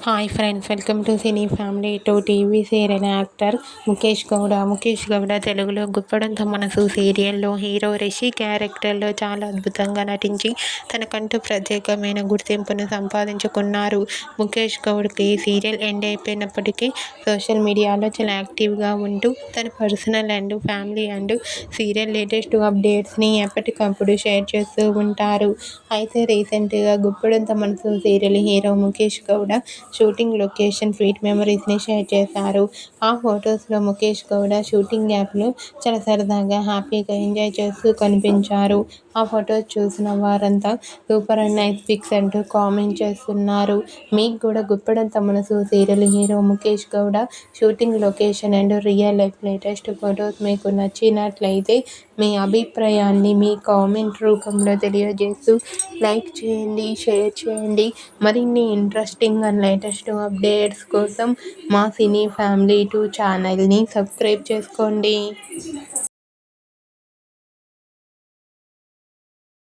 Hi friends, welcome to cine family to TV serial actor Mukesh Gowda. Mukesh Gowda తెలుగులో గుప్పడంత మనసు సీరియల్లో hero Rishi క్యారెక్టర్లో చాలా అద్భుతంగా నటించి తనకంటూ ప్రత్యేకమైన గుర్తింపును సంపాదించుకున్నారు. ముఖేష్ గౌడ్కి సీరియల్ ఎండ్ అయిపోయినప్పటికీ సోషల్ మీడియాలో చాలా యాక్టివ్గా ఉంటూ తన personal and family and serial latest అప్డేట్స్ని ఎప్పటికప్పుడు షేర్ చేస్తూ ఉంటారు. అయితే రీసెంట్గా Guppedantha Manasu serial hero Mukesh Gowda shooting location sweet మెమరీస్ని షేర్ చేశారు. ఆ ఫొటోస్లో ముఖేష్ గౌడ షూటింగ్ యాప్లో చాలా సరదాగా హ్యాపీగా ఎంజాయ్ చేస్తూ కనిపించారు. ఆ ఫొటోస్ చూసిన వారంతా సూపర్ అండ్ నైస్ పిక్స్ అంటూ కామెంట్ చేస్తున్నారు. మీకు కూడా Guppedantha Manasu serial hero Mukesh Gowda shooting location and real life latest photos మీకు నచ్చినట్లయితే మీ అభిప్రాయాన్ని మీ కామెంట్ రూపంలో తెలియజేస్తూ లైక్ చేయండి, షేర్ చేయండి. మరిన్ని ఇంట్రెస్టింగ్ అండ్ లేటెస్ట్ అప్డేట్స్ కోసం మా సినీ ఫ్యామిలీ 2 ఛానల్ని సబ్స్క్రైబ్ చేసుకోండి.